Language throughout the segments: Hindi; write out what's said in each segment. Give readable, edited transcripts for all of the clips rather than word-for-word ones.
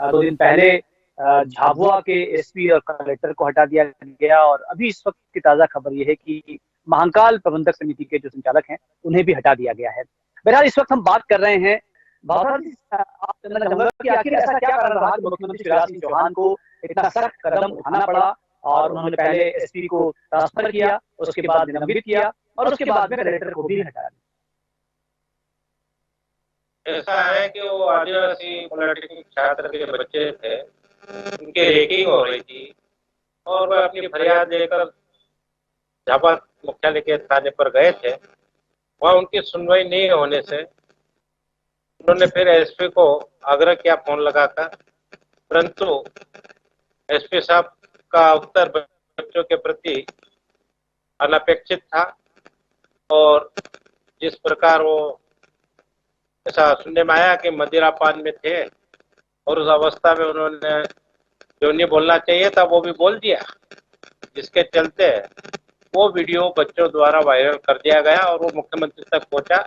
2 दिन पहले झाबुआ के एसपी और कलेक्टर को हटा दिया गया, और अभी इस वक्त की ताजा खबर यह है कि महाकाल प्रबंधक समिति के जो संचालक हैं उन्हें भी हटा दिया गया है। बहरहाल इस वक्त हम बात कर रहे हैं, आप जानना चाहूंगा कि आखिर ऐसा क्या कारण रहा कि मुख्यमंत्री शिवराज सिंह चौहान को इतना सख्त कदम उठाना पड़ा, और उन्होंने पहले एसपी को ट्रांसफर किया, उसके बाद निलंबित किया, और उसके बाद में कलेक्टर को भी हटा दिया। ऐसा है कि वो आदिवासी पॉलिटेक्निक छात्र के बच्चे थे, उनकी रैगिंग हो रही थी, और वह अपनी फरियाद लेकर झाबुआ मुख्यालय के थाने पर गए थे। वहाँ उनकी सुनवाई नहीं होने से उन्होंने फिर एसपी को आग्रह किया फोन लगाकर, परंतु एसपी साहब का उत्तर बच्चों के प्रति अनपेक्षित था, और जिस प्रकार वो ऐसा सुनने में आया कि मदिरापान में थे, और उस अवस्था में उन्होंने जो नहीं बोलना चाहिए था वो भी बोल दिया, जिसके चलते वो वीडियो बच्चों द्वारा वायरल कर दिया गया और वो मुख्यमंत्री तक पहुंचा,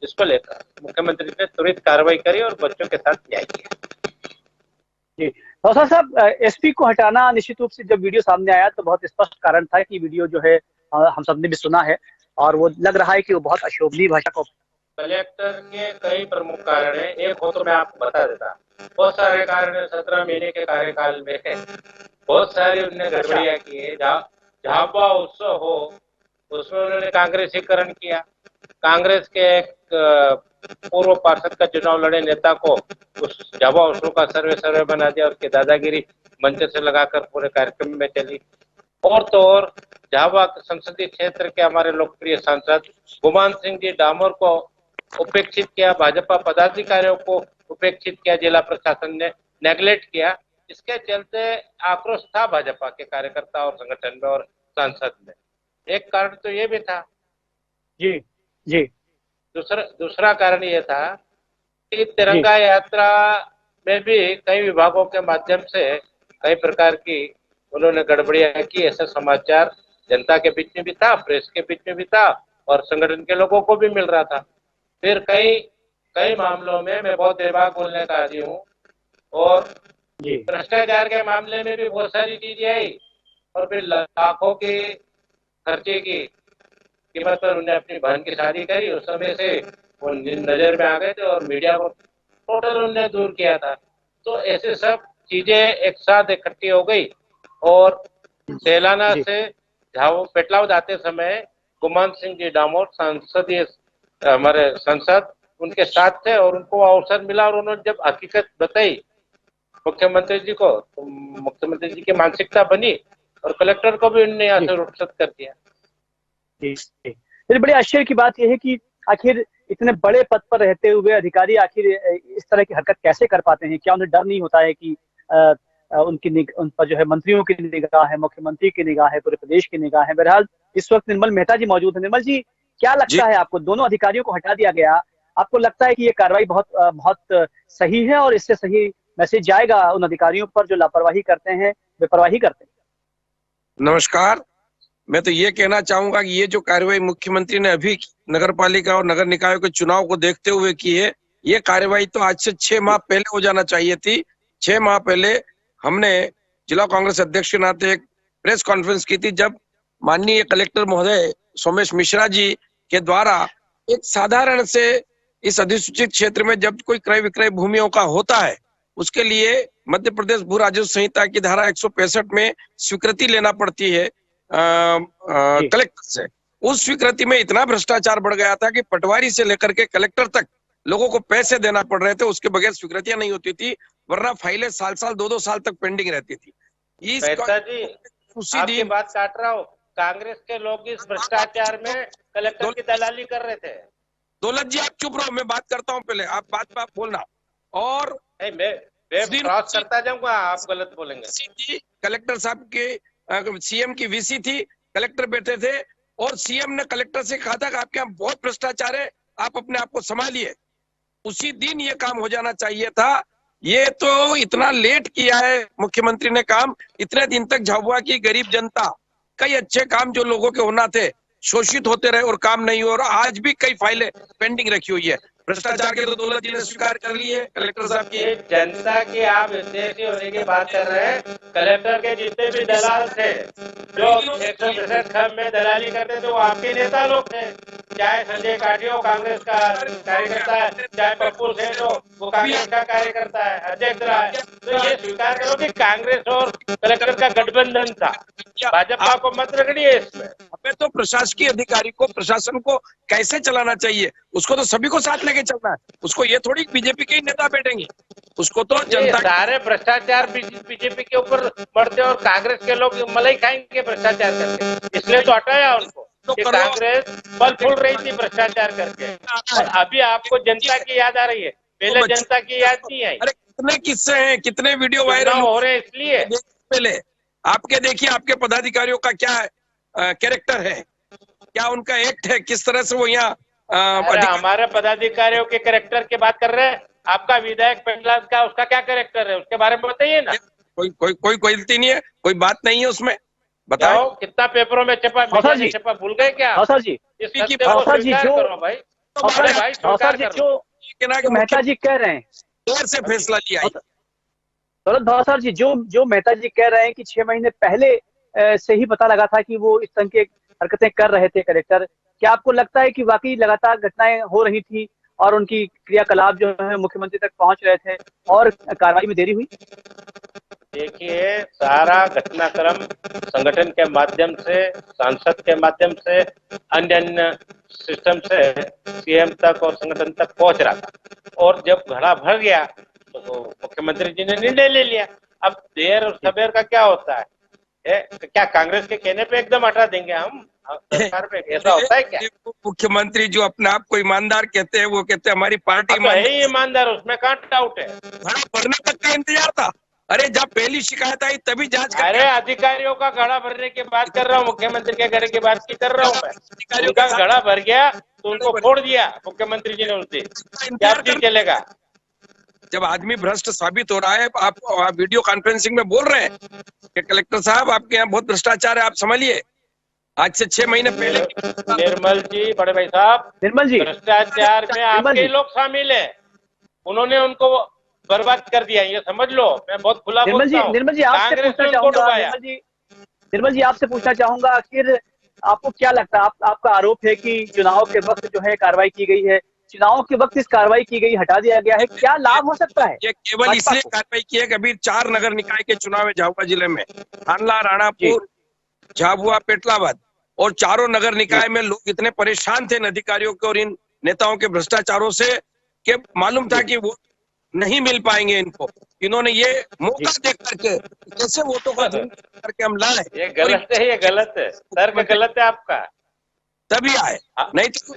जिसको लेकर मुख्यमंत्री ने तुरंत कार्रवाई करी और बच्चों के साथ न्याय किया। जी डॉक्टर साहब, एसपी को हटाना निश्चित रूप से जब वीडियो सामने आया तो बहुत स्पष्ट कारण था कि वीडियो जो है हम सबने भी सुना है, और वो लग रहा है कि वो बहुत अशोभनीय भाषा को। कलेक्टर के कई प्रमुख कारण है, एक हो तो मैं आपको बता देता, बहुत सारे कारण है। 17 महीने के कार्यकाल में बहुत सारी उन्होंने गड़बड़ियां की है। झाबुआ उत्सव हो उसमें उन्होंने कांग्रेसीकरण किया, कांग्रेस के एक पूर्व पार्षद का चुनाव लड़े नेता को उस झाबुआ उत्सव का सर्वे बना दिया, उसकी दादागिरी मंच से लगाकर पूरे कार्यक्रम में चली। और तो और झाबुआ संसदीय क्षेत्र के हमारे लोकप्रिय सांसद गुमान सिंह जी डामोर को उपेक्षित किया, भाजपा पदाधिकारियों को उपेक्षित किया, जिला प्रशासन ने नेग्लेक्ट किया। इसके चलते आक्रोश था भाजपा के कार्यकर्ता और संगठन में और सांसद में। एक कारण तो ये भी था। जी जी दूसरा कारण ये था कि तिरंगा यात्रा में भी कई विभागों के माध्यम से कई प्रकार की उन्होंने गड़बड़ियां की, ऐसा समाचार जनता के बीच में भी था, प्रेस के बीच में भी था, और संगठन के लोगों को भी मिल रहा था। फिर कई मामलों में मैं बहुत देर बाद बोलने का आदी हूँ, और भ्रष्टाचार के मामले में भी बहुत सारी चीजें आई, और फिर लाखों के खर्चे की कीमत पर उन्हें अपनी बहन की शादी करी। उस समय से वो नजर में आ गए थे और मीडिया को टोटल उन्हें दूर किया था। तो ऐसे सब चीजें एक साथ इकट्ठी हो गई, और सेलाना से पेटलाव जाते समय गुमान सिंह जी डामोर संसदीय हमारे सांसद उनके साथ थे, और उनको अवसर मिला, और उन्होंने जब हकीकत बताई मुख्यमंत्री जी को, तो मुख्यमंत्री जी की मानसिकता बनी, और कलेक्टर को भी उन्होंने यहाँ से रुखसत कर दिया। बड़ी आश्चर्य की बात यह है कि आखिर इतने बड़े पद पर रहते हुए अधिकारी आखिर इस तरह की हरकत कैसे कर पाते हैं? क्या उन्हें डर नहीं होता है कि उन पर जो है मंत्रियों की निगाह है, मुख्यमंत्री की निगाह है, पूरे प्रदेश की निगाह है? बहरहाल इस वक्त निर्मल मेहता जी मौजूद है। निर्मल जी, क्या लगता है आपको, दोनों अधिकारियों को हटा दिया गया, आपको लगता है कि ये कार्रवाई बहुत सही है, और इससे सही मैसेज जाएगा उन अधिकारियों पर जो लापरवाही करते हैं, बेपरवाही करते हैं? नमस्कार, मैं तो ये कहना चाहूंगा कि ये जो कार्रवाई मुख्यमंत्री ने अभी नगर पालिका और नगर निकायों के चुनाव को देखते हुए की है, ये कार्रवाई तो आज से 6 माह पहले हो जाना चाहिए थी। 6 माह पहले हमने जिला कांग्रेस अध्यक्ष के नाते एक प्रेस कॉन्फ्रेंस की थी, जब माननीय कलेक्टर महोदय सोमेश मिश्रा जी के द्वारा एक साधारण से इस अधिसूचित क्षेत्र में जब कोई क्रय विक्रय भूमियों का होता है, उसके लिए मध्य प्रदेश भू राजस्व संहिता की धारा 165 में स्वीकृति लेना पड़ती है कलेक्टर से। उस स्वीकृति में इतना भ्रष्टाचार बढ़ गया था कि पटवारी से लेकर के कलेक्टर तक लोगों को पैसे देना पड़ रहे थे, उसके बगैर स्वीकृतियां नहीं होती थी, वरना फाइलें साल 2-2 साल तक पेंडिंग रहती थी। आपकी बात काट रहा हूँ, कांग्रेस के लोग इस भ्रष्टाचार में कलेक्टर की दलाली कर रहे थे। दौलत जी आप चुप रहो, मैं बात करता हूँ, पहले आप बात बोलना। और मैं क्रॉस करता जाऊंगा, आप गलत बोलेंगे। कलेक्टर साहब के सीएम की वीसी थी, कलेक्टर बैठे थे, और सीएम ने कलेक्टर से कहा था कि आपके यहाँ बहुत भ्रष्टाचार है, आप अपने आप को संभालिए। उसी दिन ये काम हो जाना चाहिए था। ये तो इतना लेट किया है मुख्यमंत्री ने काम। इतने दिन तक झाबुआ की गरीब जनता कई अच्छे काम जो लोगों के होना थे, शोषित होते रहे और काम नहीं हुआ, और आज भी कई फाइलें पेंडिंग रखी हुई है। भ्रष्टाचार के तो दौलत जी ने स्वीकार कर ली है कलेक्टर साहब की। ये जनता की आप विदेशी होने की बात कर रहे हैं। कलेक्टर के जितने भी दलाल थे जो 100% खर्च में दलाली करते थे वो आपके नेता लोग थे, चाहे संजय काटियो कांग्रेस का कार्यकर्ता है, चाहे पप्पू सेन हो वो कांग्रेस का कार्यकर्ता है, अध्यक्ष रहा है। तो ये स्वीकार करो कि कांग्रेस और कलेक्टर का गठबंधन था, भाजपा को मत रगड़िए इसमें। हमें तो प्रशासकीय अधिकारी को, प्रशासन को कैसे चलाना चाहिए उसको तो सभी को साथ लेके चलना है। उसको ये थोड़ी बीजेपी के ही नेता बैठेंगे, उसको तो जनता सारे भ्रष्टाचार बीजेपी के ऊपर बढ़ते और कांग्रेस के लोग मलाई खाएंगे भ्रष्टाचार करके, इसलिए तो हटाया उनको। कि कांग्रेस फल फूल रही थी भ्रष्टाचार करके और अभी आपको जनता की याद आ रही है, पहले जनता की याद नहीं आई। अरे कितने किस्से हैं, कितने वीडियो वायरल हो रहे हैं, इसलिए पहले आपके देखिए आपके पदाधिकारियों का क्या कैरेक्टर है, क्या उनका एक्ट है, किस तरह से वो यहाँ हमारे पदाधिकारियों के कैरेक्टर की बात कर रहे हैं। आपका विधायक प्रहलाद का उसका क्या कैरेक्टर है, उसके बारे में बताइए ना। कोई गलती नहीं है, कोई बात नहीं है उसमें, बताओ कितना पेपरों में छपा, छपा भूल गए क्या सर जी? जो मेहता जी कह रहे हैं देर से फैसला लिया दौलत भावसार जी, जो मेहता जी कह रहे हैं कि 6 महीने पहले से ही पता लगा था कि वो इस तरह की हरकतें कर रहे थे कलेक्टर, क्या आपको लगता है कि वाकई लगातार घटनाएं हो रही थी और उनकी क्रियाकलाप जो है मुख्यमंत्री तक पहुंच रहे थे और कार्रवाई में देरी हुई? देखिए, सारा घटनाक्रम संगठन के माध्यम से, सांसद के माध्यम से, अन्य सिस्टम से सीएम तक और संगठन तक पहुंच रहा था और जब घड़ा भर गया तो मुख्यमंत्री जी ने निर्णय ले लिया। अब देर और सबेर का क्या होता है? क्या कांग्रेस के कहने पे एकदम हटा देंगे हम सरकार पे? ऐसा होता है क्या? मुख्यमंत्री जो अपने आप को ईमानदार कहते हैं, वो कहते हैं हमारी पार्टी ईमानदार, उसमें कहाँ डाउट है। घड़ा भरने तक का इंतजार था। अरे जब पहली शिकायत आई तभी जांच कर। अरे अधिकारियों का घड़ा भरने की बात कर रहा हूँ, मुख्यमंत्री के घड़े की बात की कर रहा हूँ मैं। अधिकारियों का घड़ा भर गया तो उनको फोड़ दिया मुख्यमंत्री जी ने, उनसे क्या चलेगा? जब आदमी भ्रष्ट साबित हो रहा है, आप वीडियो कॉन्फ्रेंसिंग में बोल रहे हैं कि कलेक्टर साहब आपके यहाँ बहुत भ्रष्टाचार है, आप संभालिए। आज से 6 महीने पहले निर्मल जी, बड़े भाई साहब, निर्मल जी, भ्रष्टाचार में आपके लोग शामिल है, उन्होंने उनको बर्बाद कर दिया, ये समझ लो। मैं बहुत खुला बोलता हूं। निर्मल जी आपसे पूछना चाहूंगा, निर्मल जी आपसे पूछना चाहूंगा, आखिर आपको क्या लगता है? आपका आरोप है कि चुनाव के वक्त जो है कार्रवाई की गई है, चुनाव के वक्त इस कार्रवाई की गई, हटा दिया गया है, क्या लाभ हो सकता है? ये केवल इसलिए कार्रवाई की है कि अभी 4 नगर निकाय के चुनाव है झाबुआ जिले में, थानला, राणापुर, झाबुआ, पेटलाबाद, और चारों नगर निकाय में लोग इतने परेशान थे इन अधिकारियों के और इन नेताओं के भ्रष्टाचारों से कि मालूम था कि वो नहीं मिल पाएंगे इनको। इन्होंने ये मौका देख करके कैसे वोटों का करके हम लाए। ये गलत है, ये गलत है, तर्क गलत है आपका, तभी आए। नहीं तो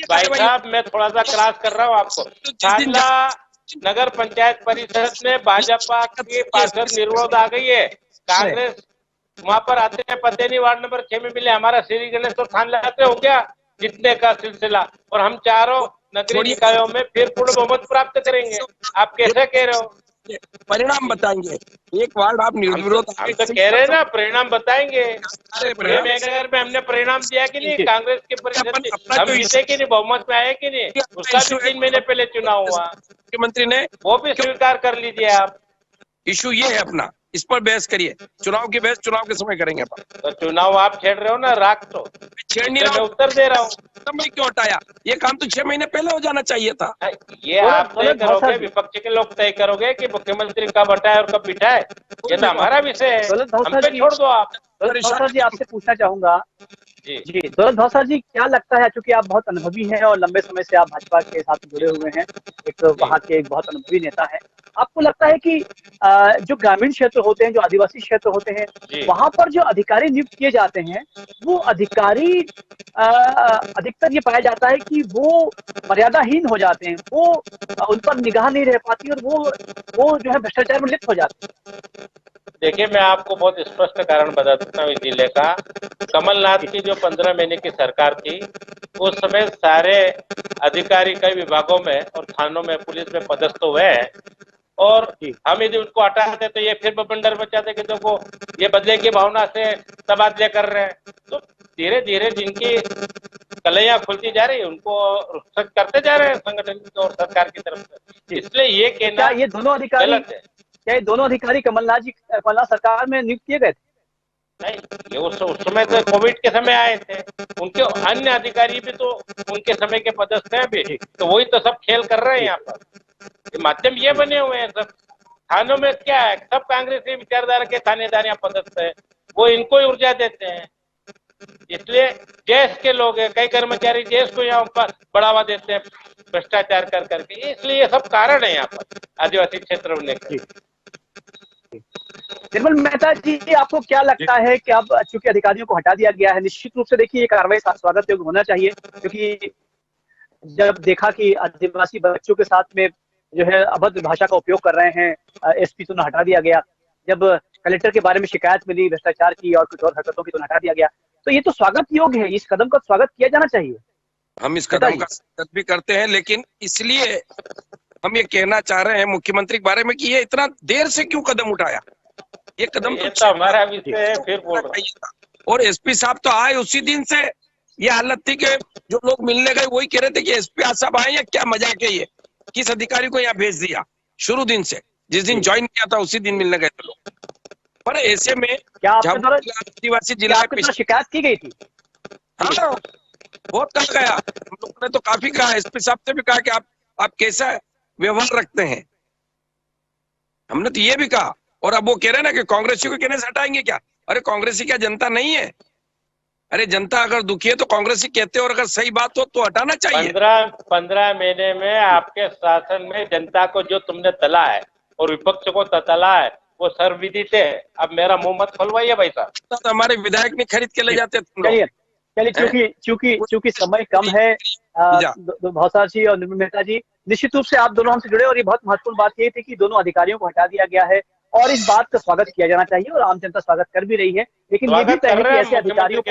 भाई साहब मैं थोड़ा सा क्रॉस कर रहा हूँ आपको। थानला नगर पंचायत परिषद में भाजपा के पार्षद निर्विरोध आ गई है, कांग्रेस वहां पर आते हैं, पते नहीं वार्ड नंबर 6 में मिले। हमारा श्री गणेश तो थान लाते हो गया जितने का सिलसिला, और हम चारों नगरीय निकायों में फिर पूर्ण बहुमत प्राप्त करेंगे। आप कैसे कह रहे हो? परिणाम बताएंगे, एक वार्ड आप निर्विरोध हम तो कह रहे हैं ना, परिणाम बताएंगे। मेघनगर में हमने परिणाम दिया कि नहीं? कांग्रेस के परिषद हम जीते कि नहीं, बहुमत में आए कि नहीं? उसका भी 3 महीने पहले चुनाव हुआ, मुख्यमंत्री ने वो भी स्वीकार कर लीजिए आप। इशू ये है अपना, इस पर बहस करिए। चुनाव की बहस चुनाव के समय करेंगे अपन। तो चुनाव आप छेड़ रहे हो ना, राख तो छेड़ नहीं रहा, उत्तर दे रहा हूँ। समय क्यों हटाया? ये काम तो 6 महीने पहले हो जाना चाहिए था। ये आप तय करोगे, विपक्ष के लोग तय करोगे कि मुख्यमंत्री कब हटाए और कब बिठाए, ये तो हमारा विषय है, हम पे छोड़ दो आप। दौलत भावसार जी आपसे पूछना चाहूंगा जी दौलत भावसार जी, क्या लगता है, चूंकि आप बहुत अनुभवी हैं और लंबे समय से आप भाजपा के साथ जुड़े हुए हैं, एक वहाँ के एक बहुत अनुभवी नेता है, आपको लगता है कि जो ग्रामीण क्षेत्र होते हैं, जो आदिवासी क्षेत्र होते हैं, वहां पर जो अधिकारी नियुक्त किए जाते हैं, वो अधिकारी अधिकतर ये पाया जाता है कि वो मर्यादाहीन हो जाते हैं, वो उन पर निगाह नहीं रह पाती और वो जो है भ्रष्टाचार में लिप्त हो जाते हैं। देखिए, मैं आपको बहुत स्पष्ट कारण बता सकता हूँ इस जिले का। कमलनाथ की जो 15 महीने की सरकार थी, उस समय सारे अधिकारी कई विभागों में और थानों में, पुलिस में पदस्थ हुए हैं, और हम यदि उनको हटाते तो ये फिर बबंडर बचाते कि देखो ये बदले की भावना से तबादले कर रहे हैं। तो धीरे धीरे जिनकी कलैया खुलती जा रही है, उनको रुखसत करते जा रहे हैं संगठन और सरकार की तरफ से। इसलिए ये कहना ये दोनों अधिकारी गलत है। क्या ये दोनों अधिकारी कमलनाथ सरकार में नियुक्त किए गए थे? नहीं, ये उस समय तो कोविड के समय आए थे, उनके अन्य अधिकारी भी तो उनके समय के पदस्थ हैं भी, तो वही तो सब खेल कर रहे हैं यहाँ पर। ये माध्यम ये बने हुए हैं सब। थानों में क्या है, सब कांग्रेसी विचारधारा के थानेदार यहाँ पदस्थ है, वो इनको ही ऊर्जा देते हैं। इसलिए जैस के लोग हैं, कई कर्मचारी जैस को यहाँ पर बढ़ावा देते हैं भ्रष्टाचार कर करके, इसलिए ये सब कारण है यहाँ पर आदिवासी क्षेत्र होने का। निर्मल मेहता जी, आपको क्या लगता है कि अब चूंकि अधिकारियों को हटा दिया गया है, निश्चित रूप से देखिए ये कार्रवाई स्वागत योग्य होना चाहिए, क्योंकि जब देखा कि आदिवासी बच्चों के साथ में जो है अभद्र भाषा का उपयोग कर रहे हैं, एसपी तो हटा दिया गया। जब कलेक्टर के बारे में शिकायत मिली भ्रष्टाचार की और कुछ और हरकतों की, तो हटा दिया गया। तो ये तो स्वागत योग्य है, इस कदम का स्वागत किया जाना चाहिए। हम इस कदम का स्वागत भी करते हैं, लेकिन इसलिए हम ये कहना चाह रहे हैं मुख्यमंत्री के बारे में कि ये इतना देर से क्यों कदम उठाया। ये कदम तो हमारा विषय है, फिर बोल रहा हूं। और एसपी साहब तो आए उसी दिन से ये हालत थी कि जो लोग मिलने गए वही कह रहे थे कि एसपी साहब आए या क्या मजाक है, ये किस अधिकारी को यहाँ भेज दिया। शुरू दिन से जिस दिन ज्वाइन किया था उसी दिन मिलने गए थे लोग। पर ऐसे में क्या आदिवासी जिला में शिकायत की गई थी? हाँ, बहुत कहा गया, हम लोगों ने तो काफी कहा, एसपी साहब से भी कहा कि आप कैसा व्यवहार रखते हैं, हमने तो ये भी कहा। और अब वो कह रहे हैं ना कि कांग्रेसी को कहने से हटाएंगे क्या। अरे कांग्रेसी क्या जनता नहीं है? अरे जनता अगर दुखी है तो कांग्रेसी कहते हैं, और अगर सही बात हो तो हटाना चाहिए। 15 महीने में आपके शासन में जनता को जो तुमने तला है और विपक्ष को तला है वो सर्वविदित है। अब मेरा मुंह मत खुलवाइए भाई साहब। तो हमारे विधायक नहीं खरीद के ले जाते। चलिए, चूंकि समय कम है, भौसार जी और निर्मल मेहता जी, निश्चित रूप से आप दोनों हमसे जुड़े, और ये बहुत महत्वपूर्ण बात ये थी कि दोनों अधिकारियों को हटा दिया गया है और इस बात का स्वागत किया जाना चाहिए, और आम जनता स्वागत कर भी रही है। लेकिन ये भी तय है कि ऐसे अधिकारियों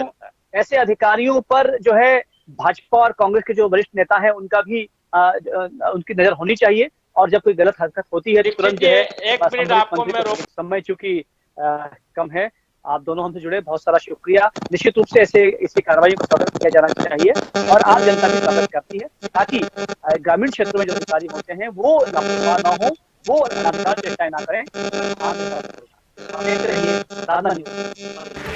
पर ऐसे अधिकारियों पर जो है भाजपा और कांग्रेस के जो वरिष्ठ नेता हैं उनका भी उनकी नजर होनी चाहिए, और जब कोई गलत हरकत होती है तुरंत जो है। एक मिनट आपको मैं रोक, समय चूंकि कम है, आप दोनों हमसे जुड़े, बहुत सारा शुक्रिया। निश्चित रूप से ऐसी कार्रवाई का स्वागत किया जाना चाहिए, और आम जनता भी स्वागत करती है, ताकि ग्रामीण क्षेत्र में जो अधिकारी होते हैं वो लापरवाह न हो, वो लगातार चेष्टाएं ना करें। आप देख रहिए साधना न्यूज़।